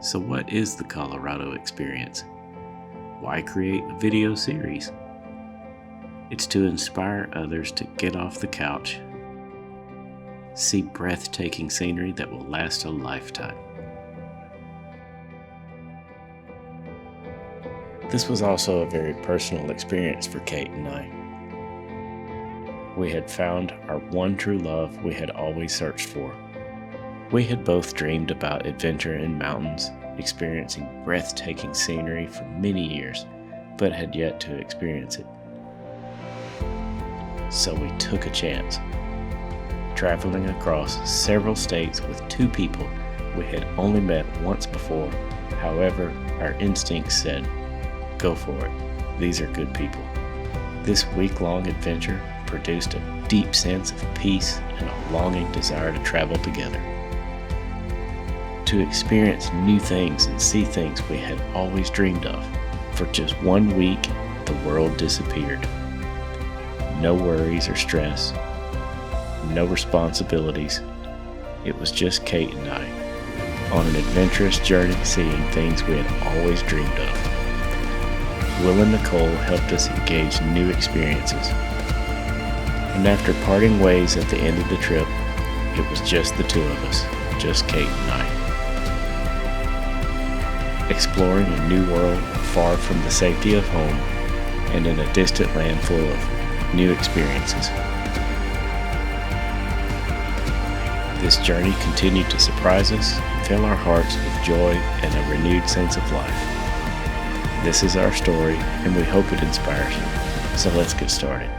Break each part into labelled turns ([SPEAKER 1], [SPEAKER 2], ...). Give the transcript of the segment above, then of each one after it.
[SPEAKER 1] So what is the Colorado experience? Why create a video series? It's to inspire others to get off the couch, see breathtaking scenery that will last a lifetime. This was also a very personal experience for Kate and I. We had found our one true love we had always searched for. We had both dreamed about adventure in mountains, experiencing breathtaking scenery for many years, but had yet to experience it. So we took a chance, traveling across several states with two people we had only met once before. However, our instincts said, go for it. These are good people. This week-long adventure produced a deep sense of peace and a longing desire to travel together. To experience new things and see things we had always dreamed of. For just 1 week, the world disappeared. No worries or stress, no responsibilities. It was just Kate and I, on an adventurous journey seeing things we had always dreamed of. Will and Nicole helped us engage new experiences. And after parting ways at the end of the trip, it was just the two of us, just Kate and I. Exploring a new world far from the safety of home and in a distant land full of new experiences. This journey continued to surprise us, fill our hearts with joy and a renewed sense of life. This is our story, and we hope it inspires you. So let's get started.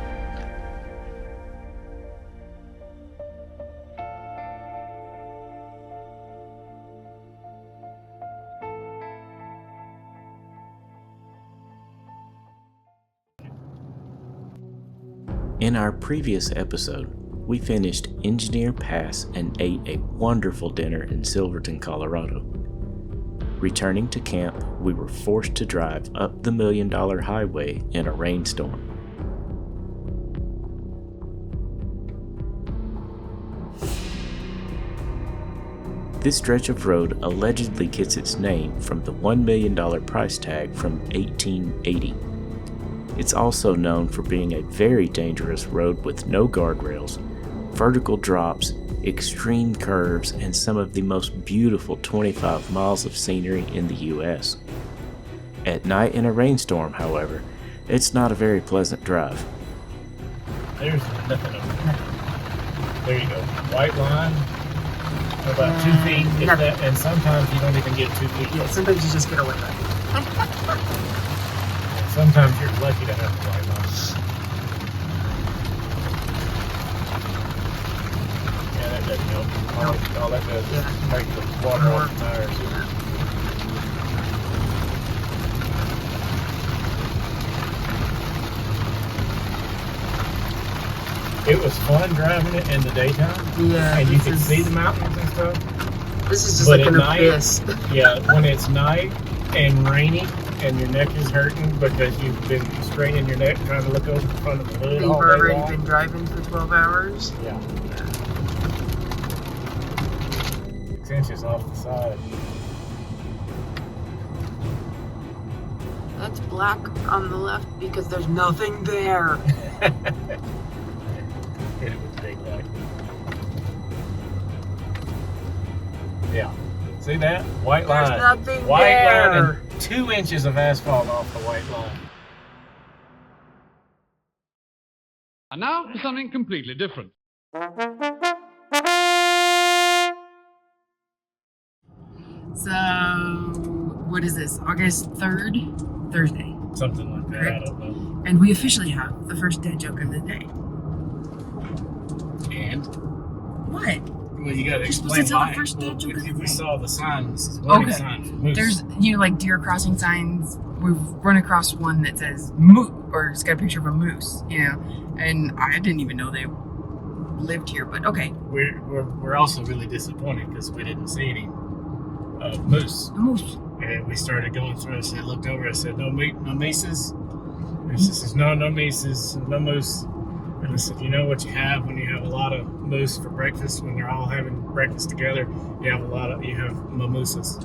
[SPEAKER 1] In our previous episode, we finished Engineer Pass and ate a wonderful dinner in Silverton, Colorado. Returning to camp, we were forced to drive up the $1 Million Highway in a rainstorm. This stretch of road allegedly gets its name from the $1 million price tag from 1880. It's also known for being a very dangerous road with no guardrails, vertical drops, extreme curves, and some of the most beautiful 25 miles of scenery in the U.S. At night in a rainstorm, however, it's not a very pleasant drive.
[SPEAKER 2] There's nothing over there. There you go. White line, about 2 feet, if that, and sometimes you don't even get 2 feet.
[SPEAKER 3] Yeah, sometimes you just get away with it.
[SPEAKER 2] Sometimes you're lucky to have the white line. Yeah, that doesn't help. All that does is make the water off the tires. It was fun driving it in the daytime.
[SPEAKER 3] Yeah.
[SPEAKER 2] And you could see the mountains and stuff.
[SPEAKER 3] This is just
[SPEAKER 2] But
[SPEAKER 3] like an
[SPEAKER 2] at night,
[SPEAKER 3] abyss.
[SPEAKER 2] Yeah, when it's night and rainy and your neck is hurting because you've been straining your neck trying to look over the front of the hood
[SPEAKER 3] You've
[SPEAKER 2] all day
[SPEAKER 3] already
[SPEAKER 2] long.
[SPEAKER 3] been driving for 12 hours.
[SPEAKER 2] Yeah. 6 inches off the side.
[SPEAKER 3] That's black on the left because there's nothing there.
[SPEAKER 2] Hit it with big light. Yeah. See that? White line.
[SPEAKER 3] There's nothing
[SPEAKER 2] White
[SPEAKER 3] there.
[SPEAKER 2] line and 2 inches of asphalt off the white line.
[SPEAKER 4] And now for something completely different.
[SPEAKER 3] So, what is this? August 3rd? Thursday.
[SPEAKER 2] Something like that.
[SPEAKER 3] Correct.
[SPEAKER 2] I don't know.
[SPEAKER 3] And we officially have the first dad joke of the day.
[SPEAKER 2] And?
[SPEAKER 3] What?
[SPEAKER 2] Well, you gotta
[SPEAKER 3] You're supposed
[SPEAKER 2] explain
[SPEAKER 3] to tell the
[SPEAKER 2] why.
[SPEAKER 3] first dad joke of the
[SPEAKER 2] We
[SPEAKER 3] day.
[SPEAKER 2] saw the signs, warning
[SPEAKER 3] Okay.
[SPEAKER 2] signs for moose.
[SPEAKER 3] There's, like deer crossing signs. We've run across one that says moose, or it's got a picture of a moose, and I didn't even know they lived here, but okay.
[SPEAKER 2] We're also really disappointed because we didn't see any moose.
[SPEAKER 3] A moose.
[SPEAKER 2] And we started going through. I looked over. I said, "No mesas." And she says, "No mesas, no moose." And I said, "You know what you have when you have a lot of moose for breakfast? When they're all having breakfast together, you have mimosas."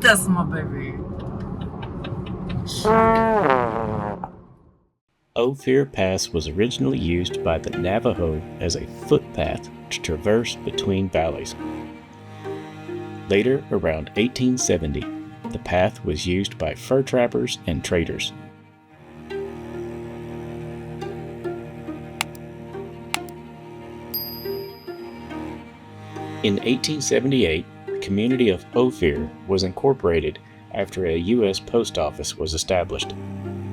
[SPEAKER 3] That's my baby.
[SPEAKER 1] Ophir Pass was originally used by the Navajo as a footpath to traverse between valleys. Later, around 1870, the path was used by fur trappers and traders. In 1878, the community of Ophir was incorporated after a U.S. post office was established.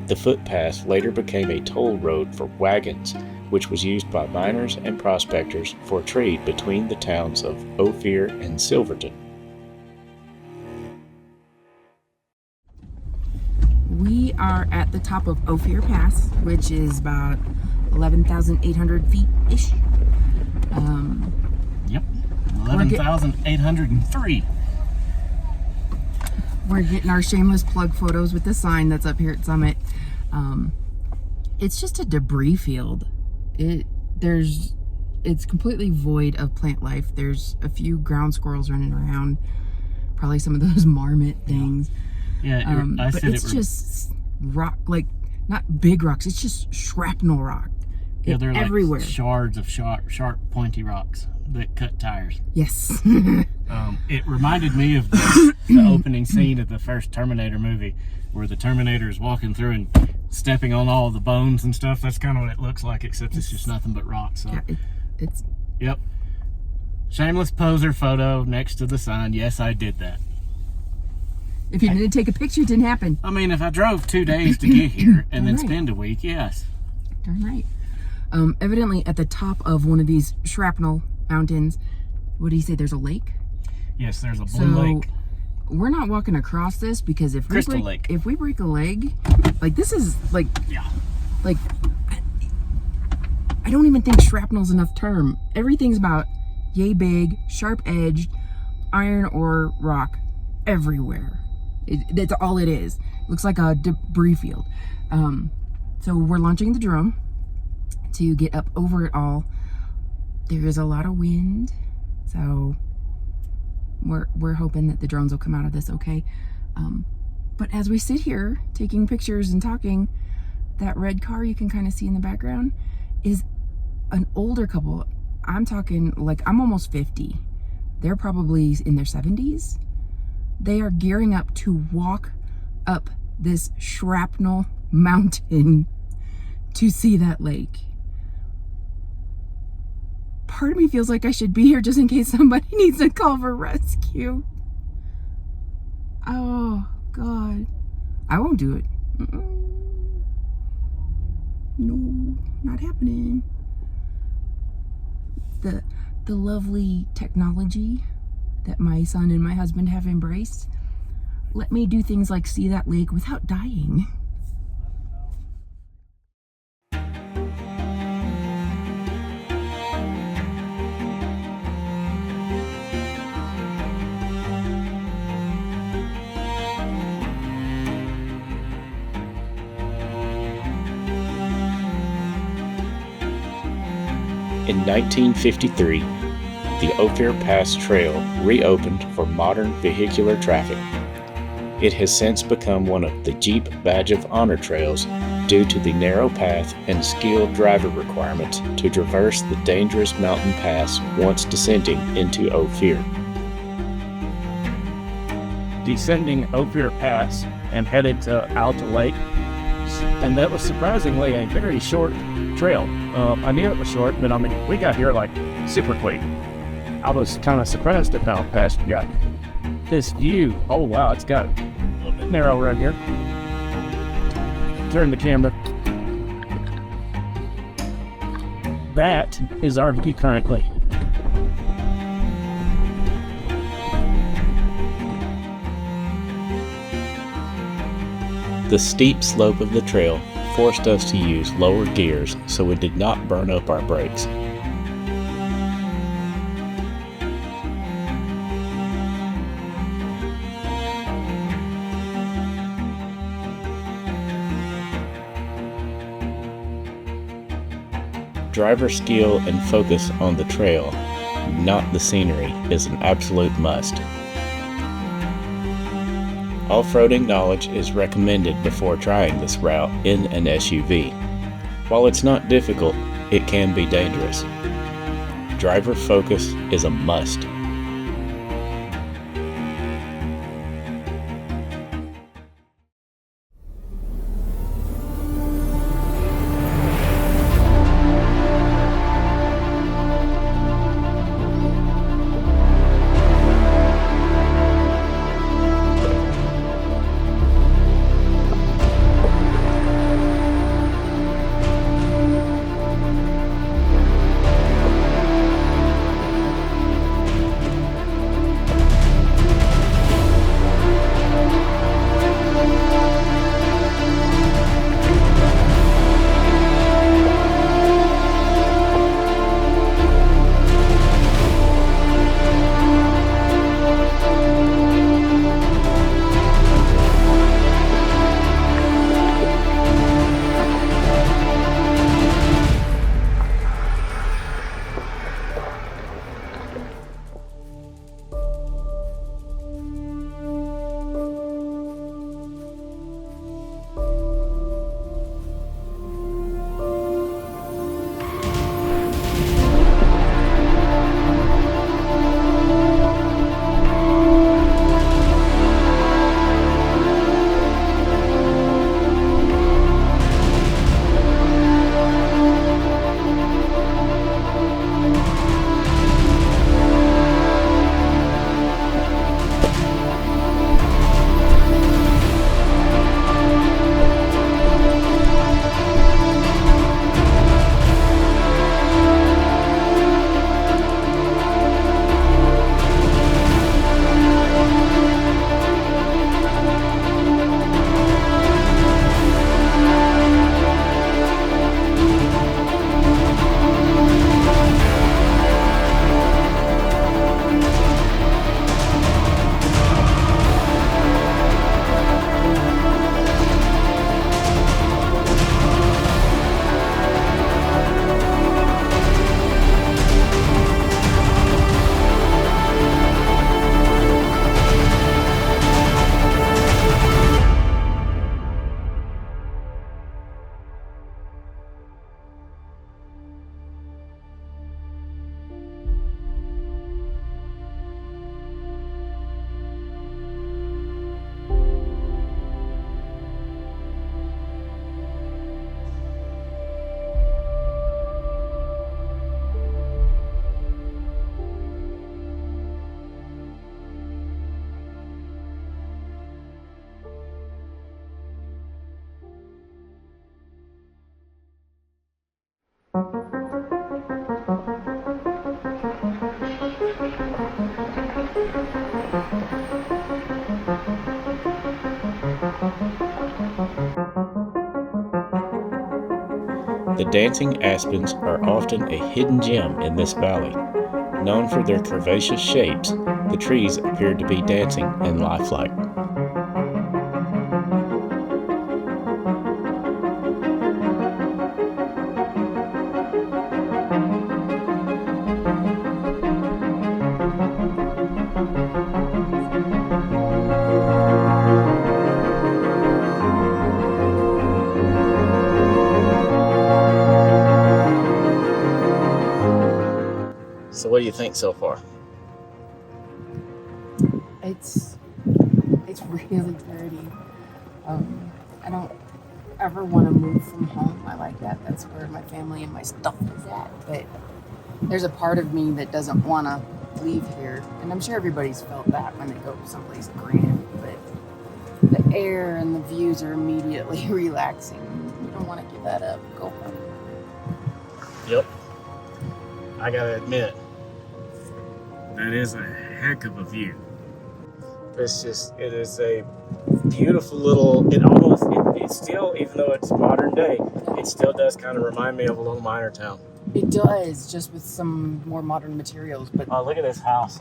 [SPEAKER 1] The footpath later became a toll road for wagons, which was used by miners and prospectors for trade between the towns of Ophir and Silverton.
[SPEAKER 3] We are at the top of Ophir Pass, which is about 11,800 feet-ish.
[SPEAKER 2] Yep, 11,803.
[SPEAKER 3] We're getting our shameless plug photos with the sign that's up here at Summit. It's just a debris field. It's completely void of plant life. There's a few ground squirrels running around, probably some of those marmot things.
[SPEAKER 2] Yeah,
[SPEAKER 3] but it's just rock, like not big rocks. It's just shrapnel rock.
[SPEAKER 2] Yeah, they're
[SPEAKER 3] everywhere.
[SPEAKER 2] Like shards of sharp, pointy rocks that cut tires.
[SPEAKER 3] Yes.
[SPEAKER 2] It reminded me of the opening scene of the first Terminator movie, where the Terminator is walking through and stepping on all the bones and stuff. That's kind of what it looks like, except it's just nothing but rocks. So.
[SPEAKER 3] Yeah, it's.
[SPEAKER 2] Yep. Shameless poser photo next to the sign. Yes, I did that.
[SPEAKER 3] If you didn't take a picture, it didn't happen.
[SPEAKER 2] I mean, if I drove 2 days to get here and then spend a week, yes.
[SPEAKER 3] Darn right. Evidently, at the top of one of these shrapnel mountains, what do you say? There's a lake.
[SPEAKER 2] Yes, there's a blue lake.
[SPEAKER 3] We're not walking across this because if we break a leg, like this is like, like I don't even think shrapnel's enough term. Everything's about yay big, sharp edged, iron or rock everywhere. That's all it is. It looks like a debris field. So we're launching the drone to get up over it all. There is a lot of wind, so we're hoping that the drones will come out of this okay. But as we sit here taking pictures and talking, that red car you can kind of see in the background is an older couple. I'm talking like I'm almost 50. They're probably in their 70s. They are gearing up to walk up this shrapnel mountain to see that lake. Part of me feels like I should be here just in case somebody needs to call for rescue. Oh, God. I won't do it. No, not happening. The lovely technology that my son and my husband have embraced let me do things like see that lake without dying.
[SPEAKER 1] In 1953, the Ophir Pass Trail reopened for modern vehicular traffic. It has since become one of the Jeep Badge of Honor trails due to the narrow path and skilled driver requirements to traverse the dangerous mountain pass once descending into Ophir.
[SPEAKER 5] Descending Ophir Pass and headed to Alta Lake, and that was surprisingly a very short trail. I knew it was short, but I mean, we got here like super quick. I was kind of surprised at how fast we got. This view, oh wow, it's got a little bit narrow right here. Turn the camera. That is our view currently.
[SPEAKER 1] The steep slope of the trail forced us to use lower gears so it did not burn up our brakes. Driver skill and focus on the trail, not the scenery, is an absolute must. Off-roading knowledge is recommended before trying this route in an SUV. While it's not difficult, it can be dangerous. Driver focus is a must. The dancing aspens are often a hidden gem in this valley. Known for their curvaceous shapes, the trees appear to be dancing and lifelike. So what do you think so far?
[SPEAKER 3] It's really pretty. I don't ever want to move from home. I like that. That's where my family and my stuff is at. But there's a part of me that doesn't want to leave here. And I'm sure everybody's felt that when they go someplace grand. But the air and the views are immediately relaxing. You don't want to give that up. Go home.
[SPEAKER 1] Yep. I gotta admit, that is a heck of a view. It is a beautiful little, it still, even though it's modern day, it still does kind of remind me of a little minor town.
[SPEAKER 3] It does, just with some more modern materials. But
[SPEAKER 1] Oh, look at this house.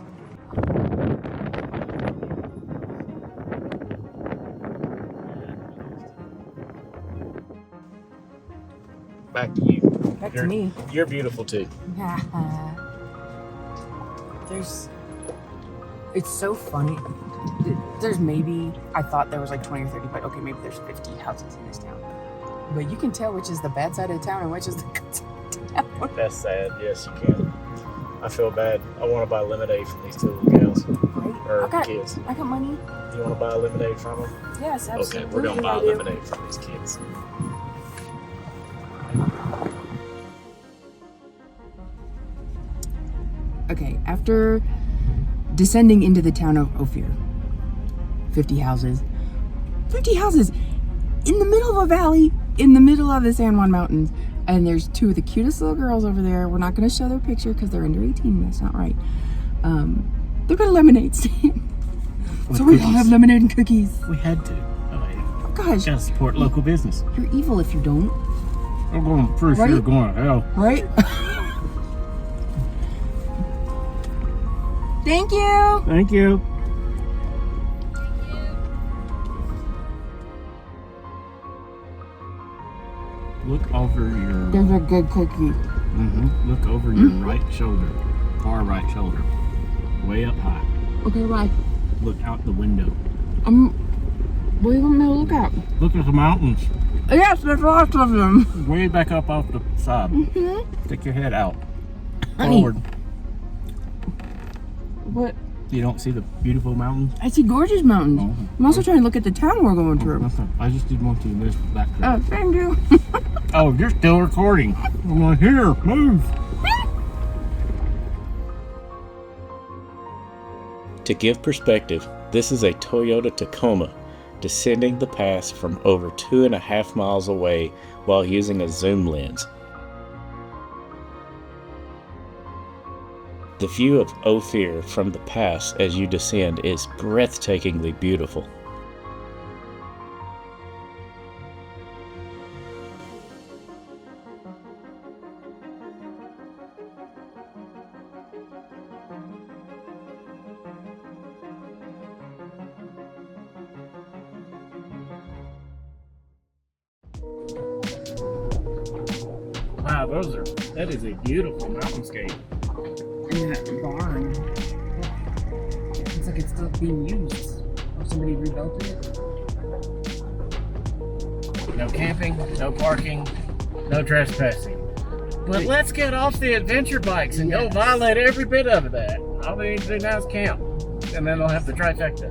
[SPEAKER 1] Back to you.
[SPEAKER 3] back to me.
[SPEAKER 1] You're beautiful too.
[SPEAKER 3] There's It's so funny. There's maybe, I thought there was like 20 or 30, but okay, maybe there's 50 houses in this town. But you can tell which is the bad side of town and which is the good side of town.
[SPEAKER 1] That's sad. Yes, you can. I feel bad. I want to buy lemonade from these two little gals.
[SPEAKER 3] Right?
[SPEAKER 1] Or kids.
[SPEAKER 3] I got money.
[SPEAKER 1] You want to buy lemonade from them?
[SPEAKER 3] Yes, absolutely.
[SPEAKER 1] Okay, we're going to buy lemonade from these kids.
[SPEAKER 3] Okay, after descending into the town of Ophir, 50 houses. 50 houses in the middle of a valley, in the middle of the San Juan Mountains. And there's two of the cutest little girls over there. We're not going to show their picture because they're under 18. That's not right. They've got a lemonade stand. So we all have lemonade and cookies.
[SPEAKER 2] We had to. Oh,
[SPEAKER 3] Gosh,
[SPEAKER 2] gotta support local business.
[SPEAKER 3] you're evil if you don't.
[SPEAKER 2] I'm going for
[SPEAKER 3] Right?
[SPEAKER 2] sure going to hell.
[SPEAKER 3] Right? Thank you.
[SPEAKER 2] Thank you. Look over your.
[SPEAKER 3] There's a good cookie.
[SPEAKER 2] Look over your right shoulder, far right shoulder, way up high.
[SPEAKER 3] Okay, bye.
[SPEAKER 2] Look out the window.
[SPEAKER 3] What do you want me to look at?
[SPEAKER 2] Look at the mountains.
[SPEAKER 3] Yes, there's lots of them.
[SPEAKER 2] Way back up off the side. Stick your head out.
[SPEAKER 3] Honey.
[SPEAKER 2] Forward.
[SPEAKER 3] What?
[SPEAKER 2] You don't see the beautiful mountains?
[SPEAKER 3] I see gorgeous mountains.
[SPEAKER 2] Oh.
[SPEAKER 3] I'm also trying to look at the town we're going through.
[SPEAKER 2] Nothing. I just didn't want you to miss that.
[SPEAKER 3] Oh, thank you.
[SPEAKER 2] Oh, you're still recording. I'm like, here, move.
[SPEAKER 1] To give perspective, this is a Toyota Tacoma descending the pass from over 2.5 miles away while using a zoom lens. The view of Ophir from the pass as you descend is breathtakingly beautiful.
[SPEAKER 2] Wow, that is a beautiful mountainscape.
[SPEAKER 3] And that barn. Looks like it's still being used. Or somebody rebuilt it.
[SPEAKER 2] No camping, no parking, no trespassing. But let's get off the adventure bikes and go violate every bit of that. All we need to do now is camp. And then they'll have the trifecta.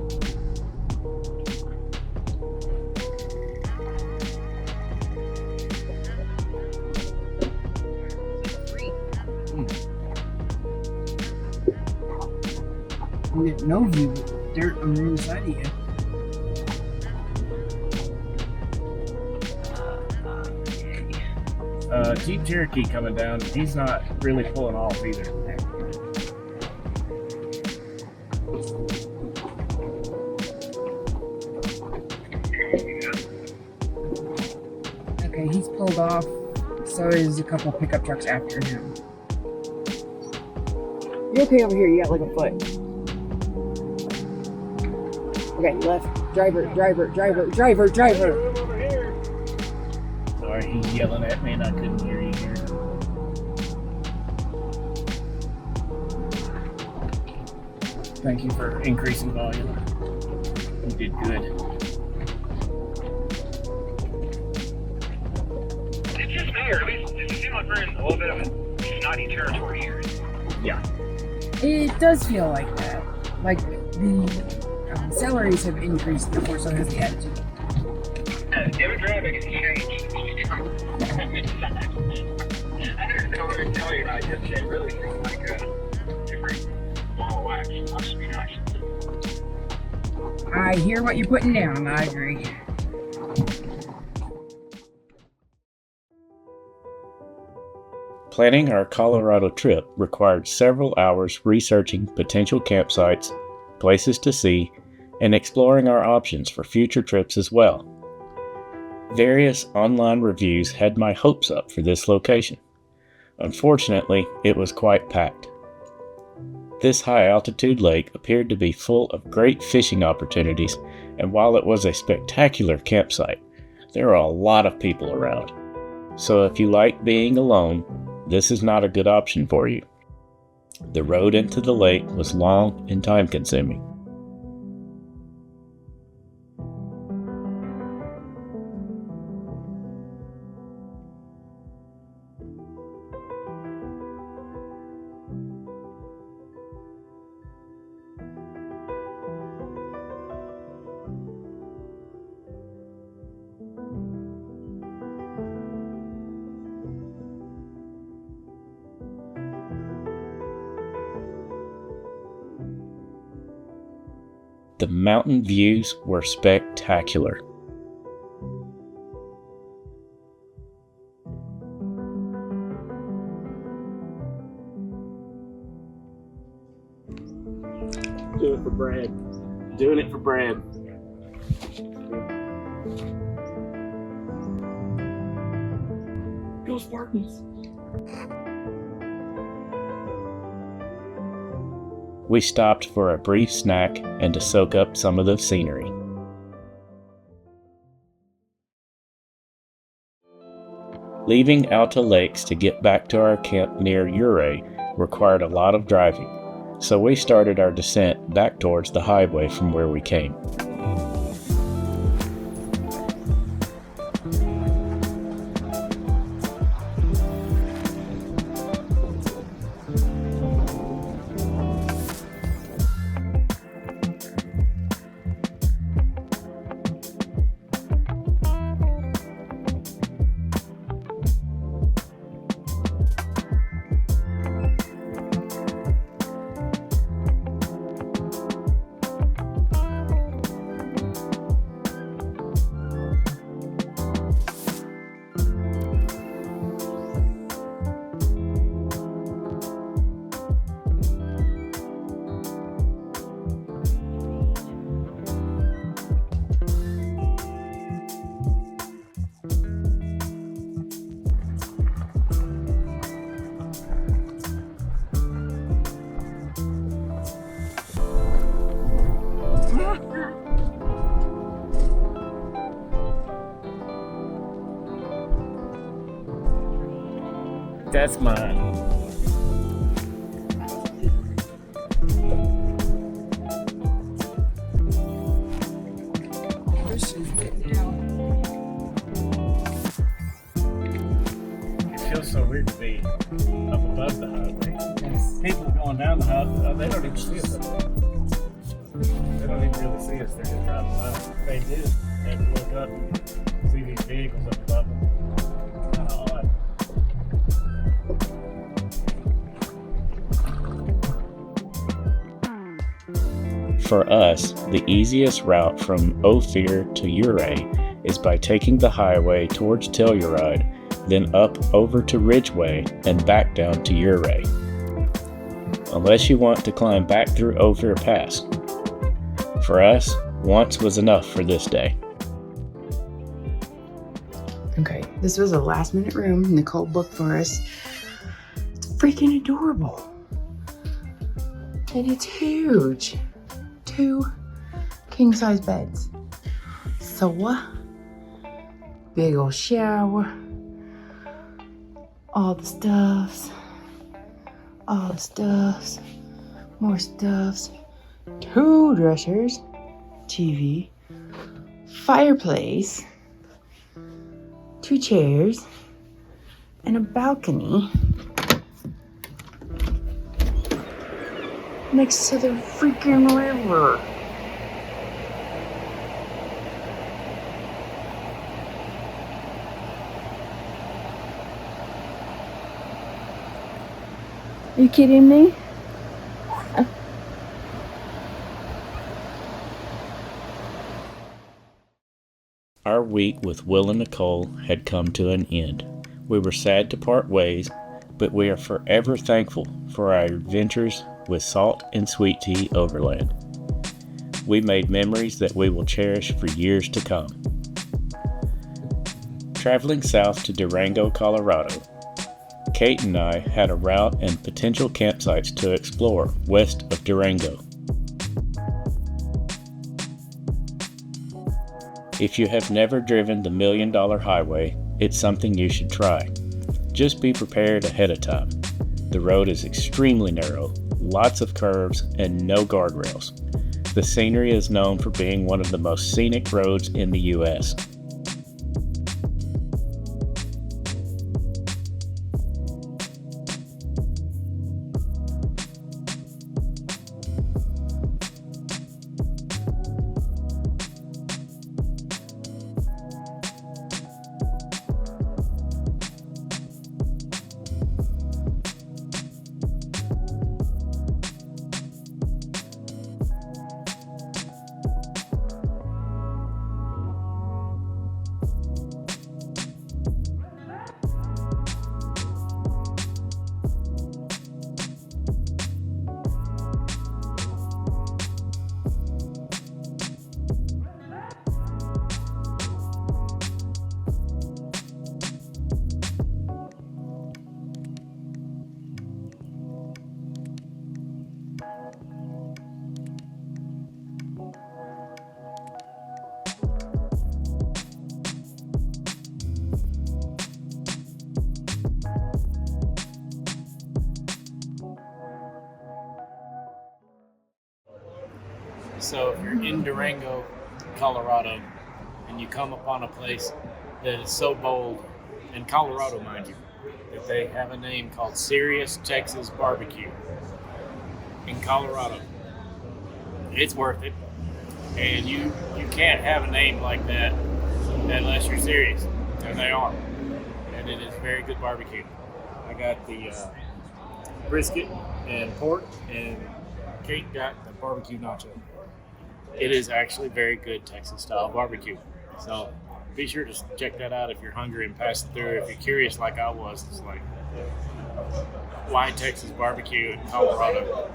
[SPEAKER 3] You get no view, dirt on the other side of you.
[SPEAKER 2] Jeep Cherokee coming down. He's not really pulling off either.
[SPEAKER 3] Okay, he's pulled off. So is a couple pickup trucks after him. You're okay over here, you got like a foot. Okay, left. Driver.
[SPEAKER 2] Over here. Sorry, he's yelling at me and I couldn't hear you here. Thank you for increasing volume. You did good.
[SPEAKER 6] It's just me, or at least does it seem like we're in a little bit of a snotty territory here?
[SPEAKER 2] Yeah.
[SPEAKER 3] It does feel like that. Like the salaries have increased before, so has the attitude.
[SPEAKER 6] Demographic has changed. I don't know what to tell you. I just it really seems like a different ball of wax. I'll just be nice.
[SPEAKER 3] I hear what you're putting down. I agree.
[SPEAKER 1] Planning our Colorado trip required several hours researching potential campsites, places to see, and exploring our options for future trips as well. Various online reviews had my hopes up for this location. Unfortunately, it was quite packed. This high-altitude lake appeared to be full of great fishing opportunities, and while it was a spectacular campsite, there are a lot of people around. So if you like being alone, this is not a good option for you. The road into the lake was long and time-consuming. The mountain views were spectacular.
[SPEAKER 5] Do it for Brad. Doing it for Brad. Go Spartans.
[SPEAKER 1] We stopped for a brief snack and to soak up some of the scenery. Leaving Alta Lakes to get back to our camp near Ouray required a lot of driving, so we started our descent back towards the highway from where we came.
[SPEAKER 5] That's mine. It feels so weird to be up above the highway. People going down the highway, they don't even see us up there. They don't even really see us. They're just driving by. They do. They have to look up and see these vehicles up above them. Kind of odd.
[SPEAKER 1] For us, the easiest route from Ophir to Ouray is by taking the highway towards Telluride, then up over to Ridgeway and back down to Ouray. Unless you want to climb back through Ophir Pass. For us, once was enough for this day.
[SPEAKER 3] Okay, this was a last minute room Nicole booked for us. It's freaking adorable. And it's huge. 2 king-size beds. Sofa. Big old shower. All the stuffs. All the stuffs. More stuffs. 2 dressers. TV. Fireplace. 2 chairs. And a balcony. Next to the freaking river. Are you kidding me?
[SPEAKER 1] Our week with Will and Nicole had come to an end. We were sad to part ways, but we are forever thankful for our adventures with Salt and Sweet Tea Overland. We made memories that we will cherish for years to come. Traveling south to Durango, Colorado, Kate and I had a route and potential campsites to explore west of Durango. If you have never driven the $1 Million Highway, it's something you should try. Just be prepared ahead of time. The road is extremely narrow, lots of curves, and no guardrails. The scenery is known for being one of the most scenic roads in the U.S.
[SPEAKER 2] So if you're in Durango, Colorado, and you come upon a place that is so bold, in Colorado, mind you, that they have a name called Serious Texas Barbecue in Colorado, it's worth it. And you can't have a name like that unless you're serious, and they are. And it is very good barbecue. I got the brisket and pork, and Kate got the barbecue nacho. It is actually very good Texas style barbecue. So be sure to check that out if you're hungry and pass it through. If you're curious like I was, it's like, why Texas barbecue in Colorado?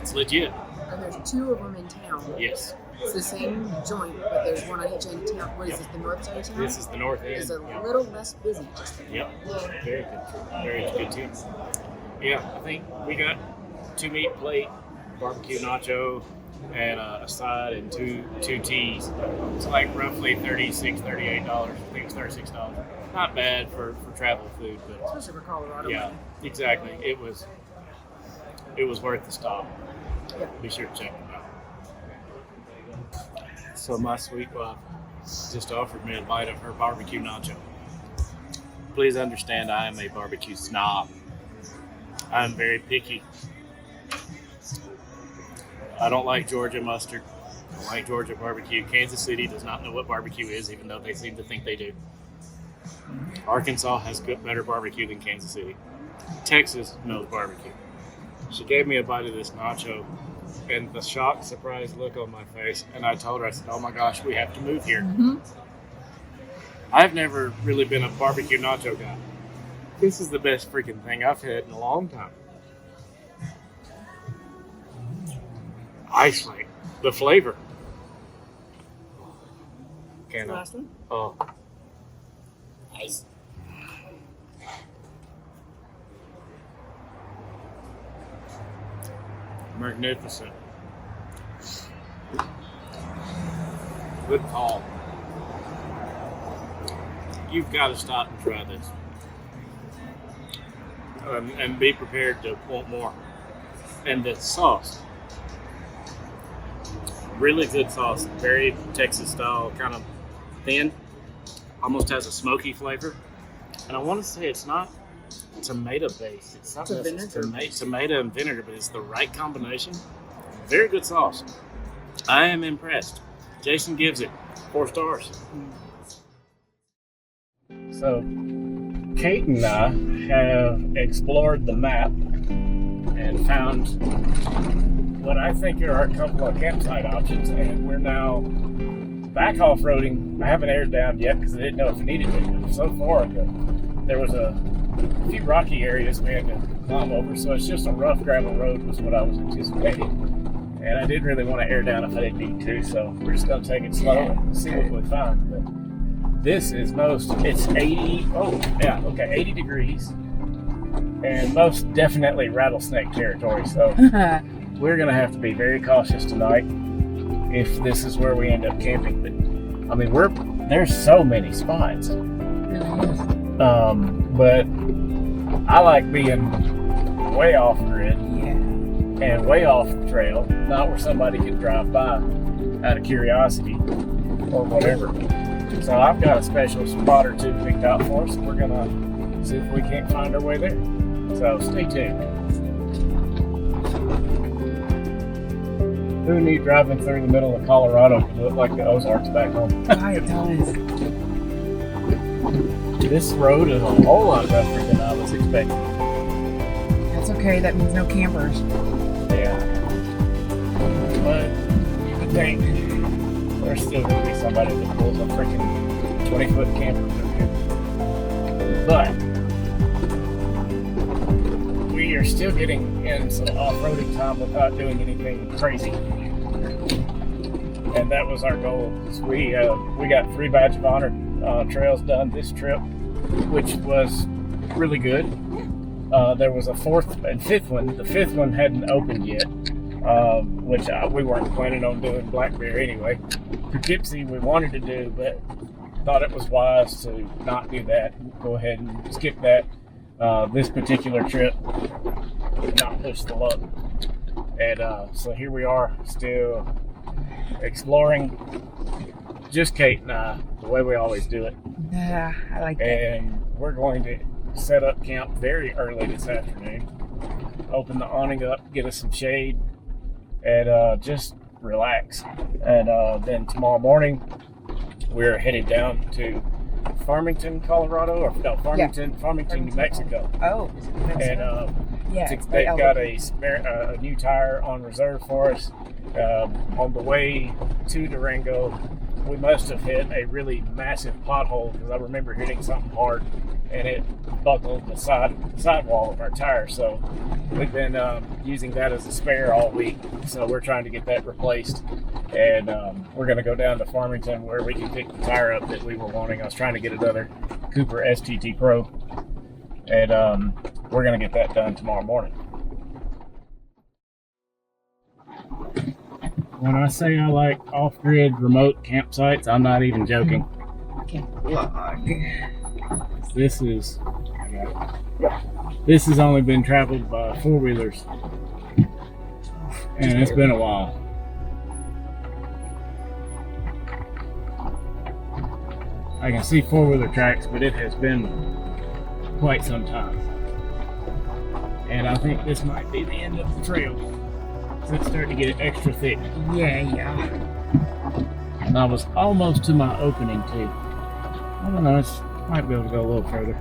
[SPEAKER 2] It's legit.
[SPEAKER 3] And there's 2 of them in town.
[SPEAKER 2] Yes.
[SPEAKER 3] It's the same joint, but there's one on each end of town. What is this, the north side of town?
[SPEAKER 2] This is the north end.
[SPEAKER 3] It's a
[SPEAKER 2] Yep.
[SPEAKER 3] little less busy. Just
[SPEAKER 2] Yep. Very good. Very good too. Yeah, I think we got 2 meat plate, barbecue nacho, and a side and two teas. It's like roughly $36, $38. I think it's $36. Not bad for travel food, but
[SPEAKER 3] especially for Colorado.
[SPEAKER 2] yeah, exactly. It was worth the stop.
[SPEAKER 3] Yeah.
[SPEAKER 2] Be sure to check it out. So my sweet wife just offered me a bite of her barbecue nacho. Please understand, I am a barbecue snob. I am very picky. I don't like Georgia mustard. I don't like Georgia barbecue. Kansas City does not know what barbecue is, even though they seem to think they do. Arkansas has better barbecue than Kansas City. Texas knows barbecue. She gave me a bite of this nacho, and the shocked, surprised look on my face, and I told her, I said, oh my gosh, we have to move here.
[SPEAKER 3] Mm-hmm.
[SPEAKER 2] I've never really been a barbecue nacho guy. This is the best freaking thing I've had in a long time. Ice like the flavor. Can I?
[SPEAKER 3] Last one?
[SPEAKER 2] Oh,
[SPEAKER 3] Nice.
[SPEAKER 2] magnificent. Good call. You've got to stop and try this. And be prepared to want more. And the sauce. Really good sauce. Very Texas style, kind of thin. Almost has a smoky flavor. And I want to say it's not tomato based. It's not tomato and vinegar, but it's the right combination. Very good sauce. I am impressed. Jason gives it 4 stars. So, Kate and I have explored the map and found what I think are a couple of campsite options, and we're now back off-roading. I haven't aired down yet because I didn't know if it needed to. So far, there was a few rocky areas we had to climb over, so it's just a rough gravel road was what I was anticipating. And I didn't really want to air down if I didn't need to, so we're just going to take it slow and see what we find. But this is it's 80 degrees, and most definitely rattlesnake territory, so we're going to have to be very cautious tonight if this is where we end up camping. But I mean, there's so many spots. But I like being
[SPEAKER 5] way off grid
[SPEAKER 3] Yeah.
[SPEAKER 5] and way off the trail, not where somebody could drive by out of curiosity or whatever. So I've got a special spot or two picked out for us. We're gonna see if we can't find our way there. So stay tuned. Who knew driving through the middle of Colorado could look like the Ozarks back home?
[SPEAKER 3] It does.
[SPEAKER 5] This road is a whole lot rougher than I was expecting.
[SPEAKER 3] That's okay. That means no campers.
[SPEAKER 5] Yeah. But you would think there's still going to be somebody that pulls a freaking 20-foot camper through here. But we are still getting in some off-roading time without doing anything crazy. And that was our goal. We got 3 badge of honor trails done this trip, which was really good. There was a 4th and 5th one. The 5th one hadn't opened yet, which we weren't planning on doing Blackberry anyway. Poughkeepsie we wanted to do, but thought it was wise to not do that. Go ahead and skip that. This particular trip, not push the luck. And so here we are, still exploring. Just Kate and I, the way we always do it.
[SPEAKER 3] Yeah, I like that.
[SPEAKER 5] And we're going to set up camp very early this afternoon. Open the awning up, get us some shade, and just relax. And then tomorrow morning, we're headed down to Farmington, Colorado, or no, Farmington, New Mexico.
[SPEAKER 3] Oh,
[SPEAKER 5] And
[SPEAKER 3] yeah,
[SPEAKER 5] they've got a new tire on reserve for us. On the way to Durango, we must have hit a really massive pothole because I remember hitting something hard and it buckled the sidewall of our tire. So we've been using that as a spare all week. So we're trying to get that replaced. And we're going to go down to Farmington where we can pick the tire up that we were wanting. I was trying to get another Cooper STT Pro. And we're going to get that done tomorrow morning. When I say I like off-grid remote campsites, I'm not even joking. This has only been traveled by 4-wheelers, and it's been a while. I can see 4-wheeler tracks, but it has been quite some time. And I think this might be the end of the trail. So it's starting to get extra thick.
[SPEAKER 3] Yeah.
[SPEAKER 5] And I was almost to my opening too. I don't know, might be able to go a little further.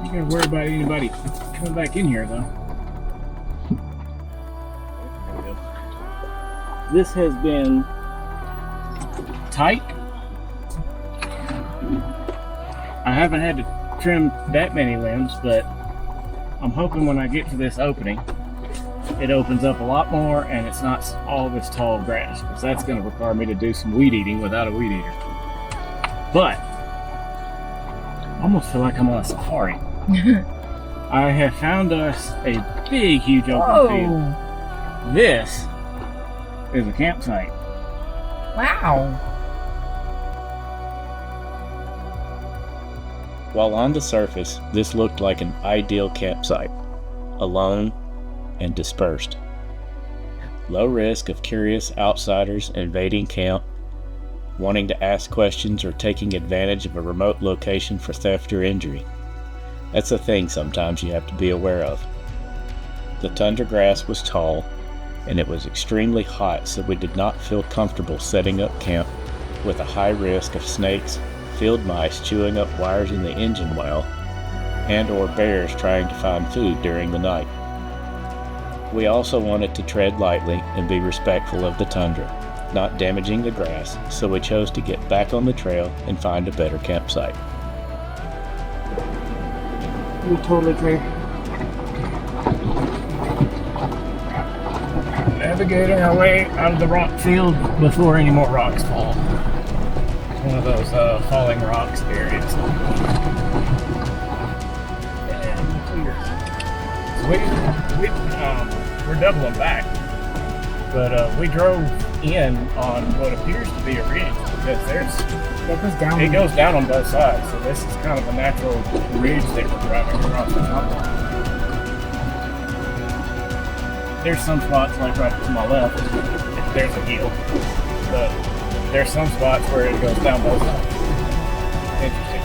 [SPEAKER 5] You gotta worry about anybody coming back in here though. This has been tight. I haven't had to trim that many limbs, but I'm hoping when I get to this opening, it opens up a lot more and it's not all this tall grass, because that's going to require me to do some weed eating without a weed eater. But I almost feel like I'm on a safari. I have found us a big, huge open field. This is a campsite.
[SPEAKER 3] Wow.
[SPEAKER 1] While on the surface, this looked like an ideal campsite, alone and dispersed. Low risk of curious outsiders invading camp, wanting to ask questions or taking advantage of a remote location for theft or injury. That's a thing sometimes you have to be aware of. The tundra grass was tall, and it was extremely hot, so we did not feel comfortable setting up camp with a high risk of snakes, field mice chewing up wires in the engine well, and or bears trying to find food during the night. We also wanted to tread lightly and be respectful of the tundra, not damaging the grass, so we chose to get back on the trail and find a better campsite.
[SPEAKER 3] You're totally clear.
[SPEAKER 5] Navigating our way out of the rock field before any more rocks fall. One of those falling rocks areas. And clear. So we're doubling back, but we drove in on what appears to be a ridge because there's
[SPEAKER 3] It goes down.
[SPEAKER 5] It goes down on both sides, so this is kind of a natural ridge that we're driving across the top of. There's some spots like right to my left, there's a hill, but there's some spots where it goes down both sides. Interesting.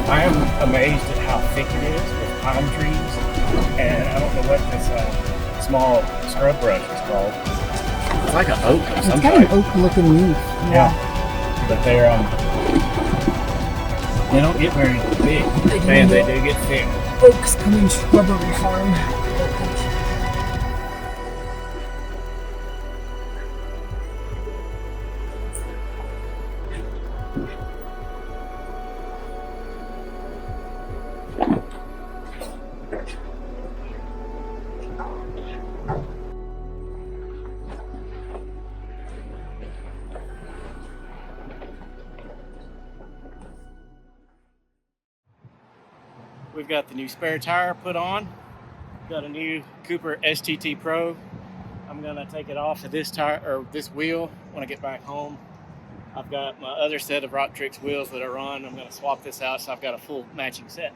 [SPEAKER 5] I am amazed at how thick it is with pine trees, and I don't know what this small scrub brush is called.
[SPEAKER 2] It's like an oak of
[SPEAKER 3] It's
[SPEAKER 2] some
[SPEAKER 3] got an
[SPEAKER 2] type.
[SPEAKER 3] oak-looking leaf.
[SPEAKER 5] Yeah, but they're they don't get very big. Man, they do get thick.
[SPEAKER 3] Oaks coming shrubbery farm.
[SPEAKER 2] We've got the new spare tire put on. Got a new Cooper STT Pro. I'm gonna take it off of this tire or this wheel when I get back home. I've got my other set of Rock Tricks wheels that are on. I'm gonna swap this out, so I've got a full matching set.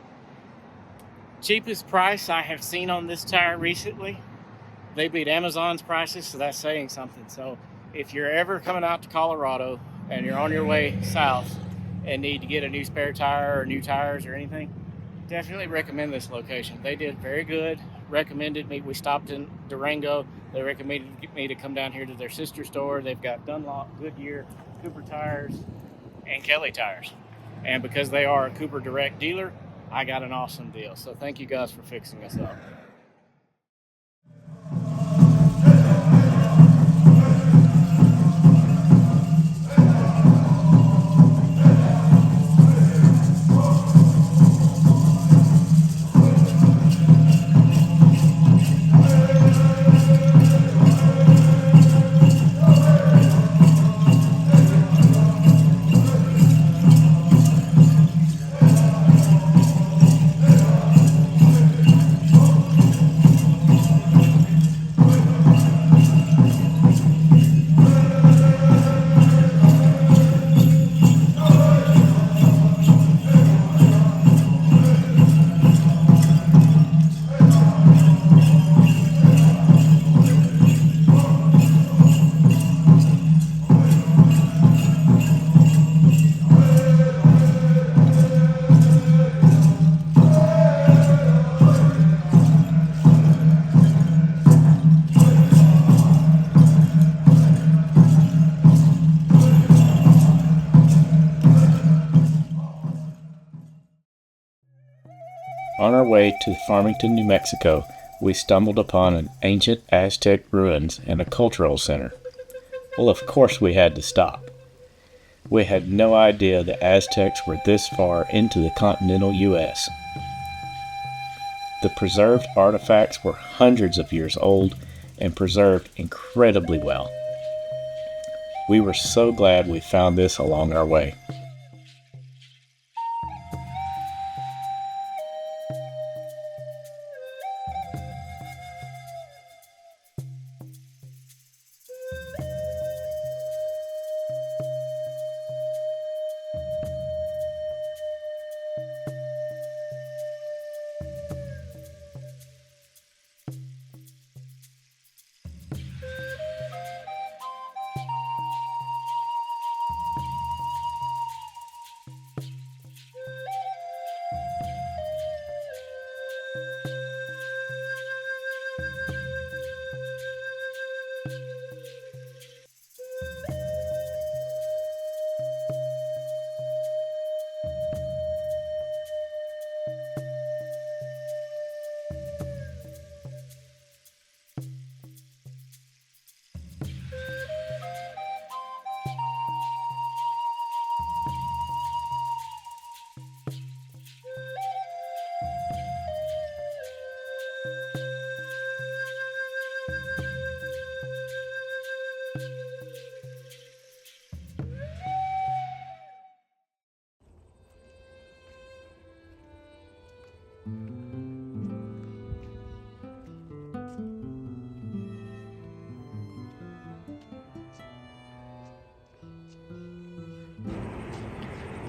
[SPEAKER 2] Cheapest price I have seen on this tire recently. They beat Amazon's prices, so that's saying something. So if you're ever coming out to Colorado and you're on your way south and need to get a new spare tire or new tires or anything, definitely recommend this location. They did very good. Recommended me. We stopped in Durango. They recommended me to come down here to their sister store. They've got Dunlop, Goodyear, Cooper tires, and Kelly tires. And because they are a Cooper direct dealer, I got an awesome deal. So thank you guys for fixing us up.
[SPEAKER 1] On our way to Farmington, New Mexico, we stumbled upon an ancient Aztec ruins and a cultural center. Well, of course we had to stop. We had no idea the Aztecs were this far into the continental U.S. The preserved artifacts were hundreds of years old and preserved incredibly well. We were so glad we found this along our way.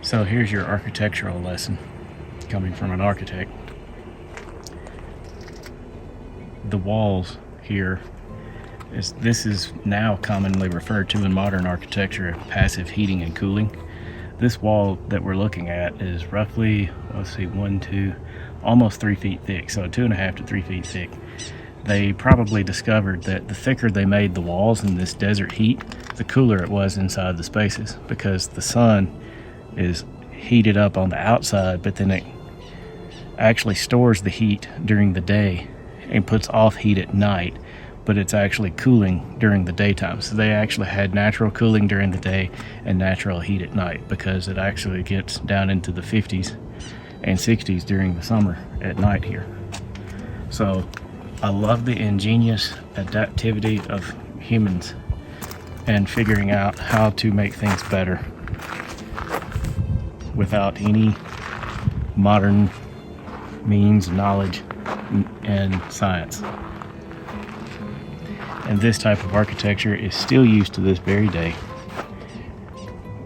[SPEAKER 1] So here's your architectural lesson coming from an architect. The walls here this is now commonly referred to in modern architecture as passive heating and cooling. This wall that we're looking at is roughly, let's see, 1, 2, almost 3 feet thick, so 2.5 to 3 feet thick. They probably discovered that the thicker they made the walls in this desert heat, the cooler it was inside the spaces, because the sun is heated up on the outside, but then it actually stores the heat during the day and puts off heat at night, but it's actually cooling during the daytime. So they actually had natural cooling during the day and natural heat at night, because it actually gets down into the 50s and 60s during the summer at night here. So I love the ingenious adaptivity of humans and figuring out how to make things better without any modern means, knowledge, and science. And this type of architecture is still used to this very day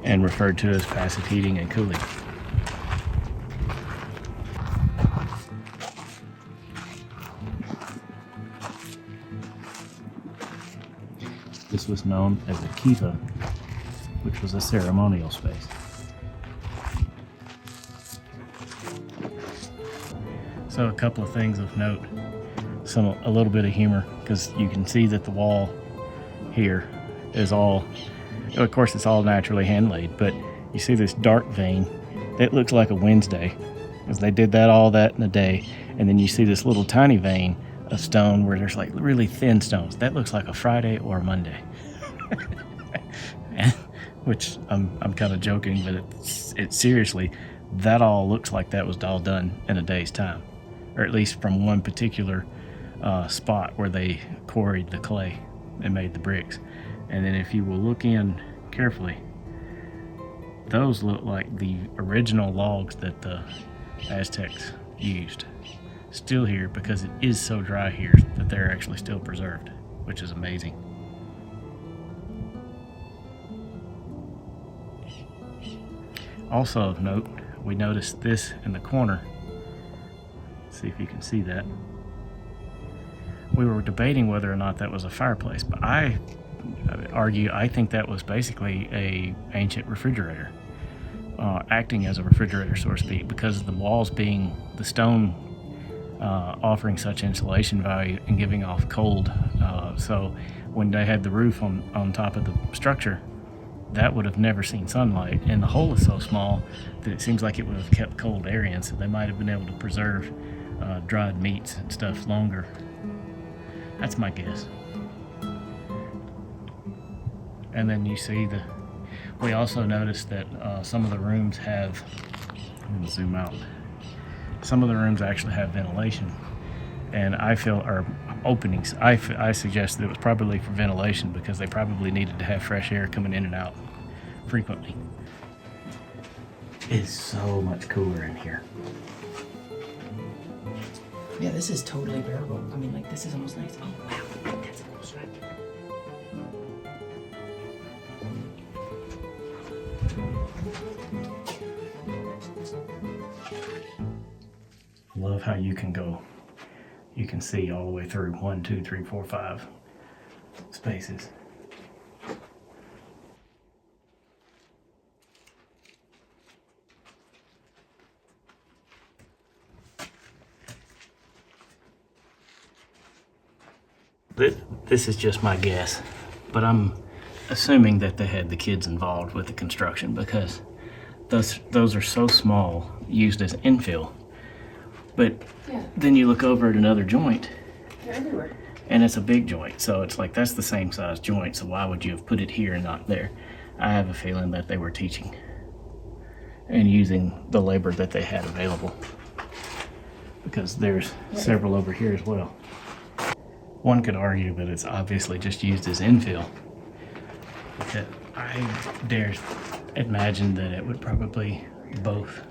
[SPEAKER 1] and referred to as passive heating and cooling. This was known as a kiva, which was a ceremonial space. So a couple of things of note, a little bit of humor, because you can see that the wall here is all, of course it's all naturally hand laid, but you see this dark vein that looks like a Wednesday, because they did all that in a day. And then you see this little tiny vein of stone where there's like really thin stones. That looks like a Friday or a Monday. Which I'm kind of joking, but it's seriously, that all looks like that was all done in a day's time, or at least from one particular spot where they quarried the clay and made the bricks. And then if you will look in carefully, those look like the original logs that the Aztecs used. Still here, because it is so dry here that they're actually still preserved, which is amazing. Also of note, we noticed this in the corner. Let's see if you can see that. We were debating whether or not that was a fireplace, but I think that was basically a ancient refrigerator, acting as a refrigerator, so to speak, because of the walls being the stone, offering such insulation value and giving off cold. So when they had the roof on top of the structure, that would have never seen sunlight, and the hole is so small that it seems like it would have kept cold air in, so they might have been able to preserve dried meats and stuff longer. That's my guess. And then you see we also noticed that some of the rooms have, I'm going to zoom out, some of the rooms actually have ventilation, and I feel are openings. I suggest that it was probably for ventilation, because they probably needed to have fresh air coming in and out frequently. It's so much cooler in here.
[SPEAKER 3] Yeah, this is totally bearable. I mean, like, this is almost nice. Oh, wow. That's a cool shot.
[SPEAKER 1] Love how you can see all the way through 1, 2, 3, 4, 5 spaces. This is just my guess, but I'm assuming that they had the kids involved with the construction, because those are so small, used as infill. But then you look over at another joint,
[SPEAKER 3] They're everywhere.
[SPEAKER 1] and it's a big joint, so it's like that's the same size joint, so why would you have put it here and not there? I have a feeling that they were teaching and using the labor that they had available, because there's several over here as well. One could argue that it's obviously just used as infill, but I dare imagine that it would probably both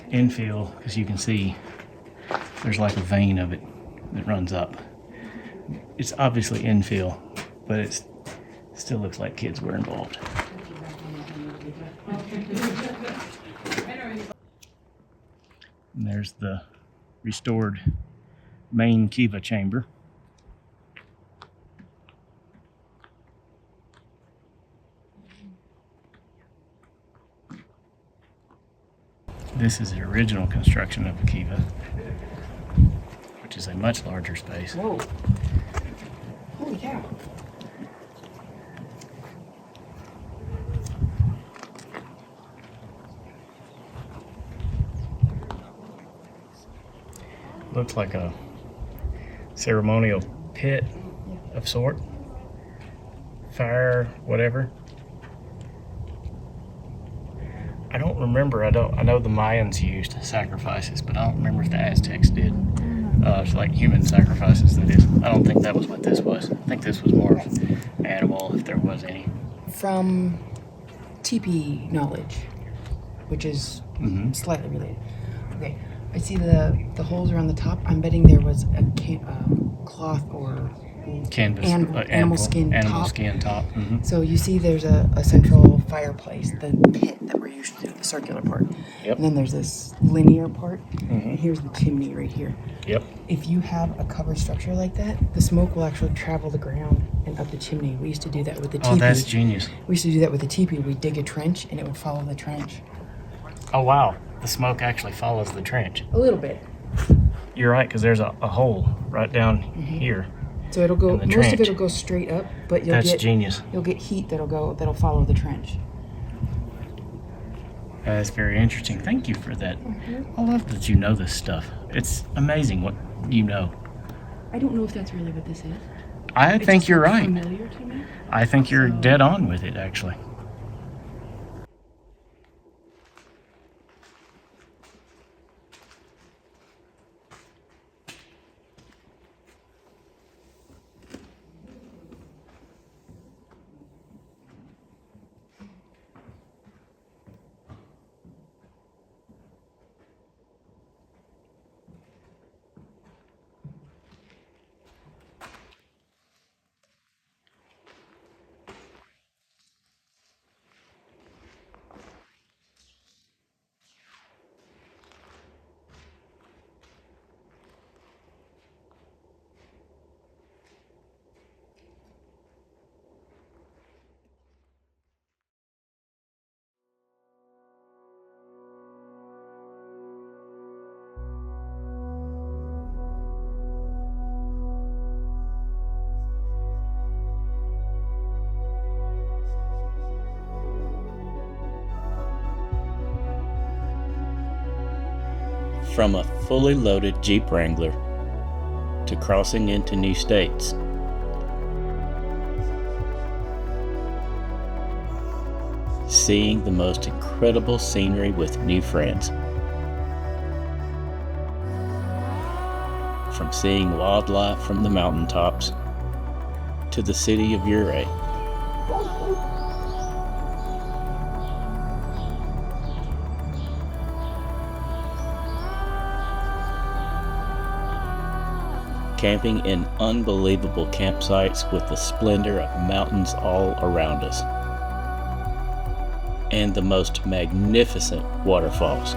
[SPEAKER 1] infill, because you can see there's like a vein of it that runs up. It's obviously infill, but it still looks like kids were involved.
[SPEAKER 5] And there's the restored main kiva chamber. This is the original construction of a kiva, which is a much larger space.
[SPEAKER 3] Whoa. Holy cow.
[SPEAKER 5] Looks like a ceremonial pit of sort. Fire, whatever. I don't remember. I know the Mayans used sacrifices, but I don't remember if the Aztecs did. It's like human sacrifices, that is. I don't think that was what this was. I think this was more of animal, if there was any.
[SPEAKER 3] From teepee knowledge, which is slightly related. Okay, I see the holes around the top. I'm betting there was a cloth or
[SPEAKER 5] Canvas,
[SPEAKER 3] animal skin
[SPEAKER 5] top.
[SPEAKER 3] So you see there's a central fireplace, the pit that we're used to, the circular part.
[SPEAKER 5] Yep.
[SPEAKER 3] And then there's this linear part, and here's the chimney right here.
[SPEAKER 5] Yep.
[SPEAKER 3] If you have a covered structure like that, the smoke will actually travel the ground and up the chimney. We used to do that with the teepee.
[SPEAKER 5] Oh, that's genius.
[SPEAKER 3] We used to do that with the teepee. We'd dig a trench, and it would follow the trench.
[SPEAKER 5] Oh, wow. The smoke actually follows the trench.
[SPEAKER 3] A little bit.
[SPEAKER 5] You're right, because there's a hole right down here.
[SPEAKER 3] So it'll go.
[SPEAKER 5] In the
[SPEAKER 3] Most
[SPEAKER 5] trench.
[SPEAKER 3] of it'll go straight up, but
[SPEAKER 5] That's genius.
[SPEAKER 3] You'll get heat that'll follow the trench.
[SPEAKER 5] That's very interesting. Thank you for that. I love that you know this stuff. It's amazing what you know.
[SPEAKER 3] I don't know if that's really what this is.
[SPEAKER 5] I
[SPEAKER 3] It
[SPEAKER 5] think
[SPEAKER 3] just
[SPEAKER 5] you're
[SPEAKER 3] looks
[SPEAKER 5] right.
[SPEAKER 3] Familiar to me.
[SPEAKER 5] I think you're
[SPEAKER 3] So-
[SPEAKER 5] dead on with it, actually. From a fully loaded Jeep Wrangler to crossing into new states, seeing the most incredible scenery with new friends, from seeing wildlife from the mountaintops to the city of Ouray. Camping in unbelievable campsites with the splendor of mountains all around us, and the most magnificent waterfalls.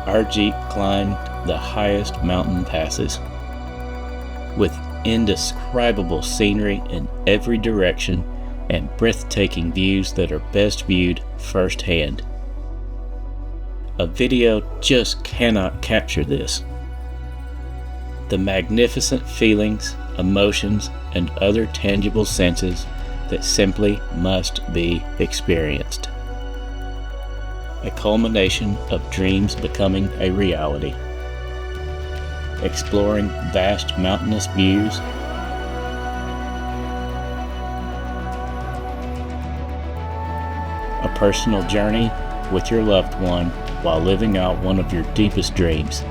[SPEAKER 5] Our Jeep climbed the highest mountain passes, with indescribable scenery in every direction and breathtaking views that are best viewed firsthand. A video just cannot capture this. The magnificent feelings, emotions, and other tangible senses that simply must be experienced. A culmination of dreams becoming a reality. Exploring vast mountainous views, a personal journey with your loved one while living out one of your deepest dreams,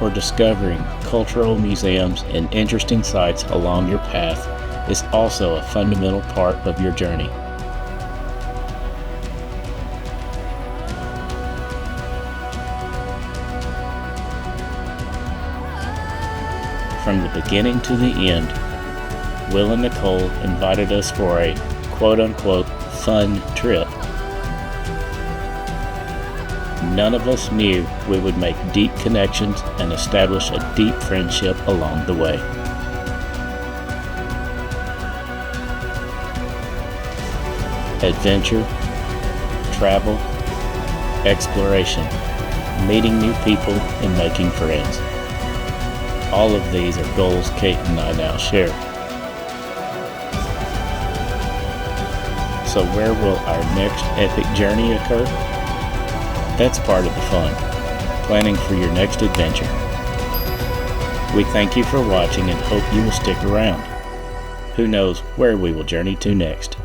[SPEAKER 5] or discovering cultural museums and interesting sites along your path
[SPEAKER 1] is also a fundamental part of your journey. From the beginning to the end, Will and Nicole invited us for a quote-unquote fun trip. None of us knew we would make deep connections and establish a deep friendship along the way. Adventure, travel, exploration, meeting new people, and making friends. All of these are goals Kate and I now share. So where will our next epic journey occur? That's part of the fun, planning for your next adventure. We thank you for watching and hope you will stick around. Who knows where we will journey to next.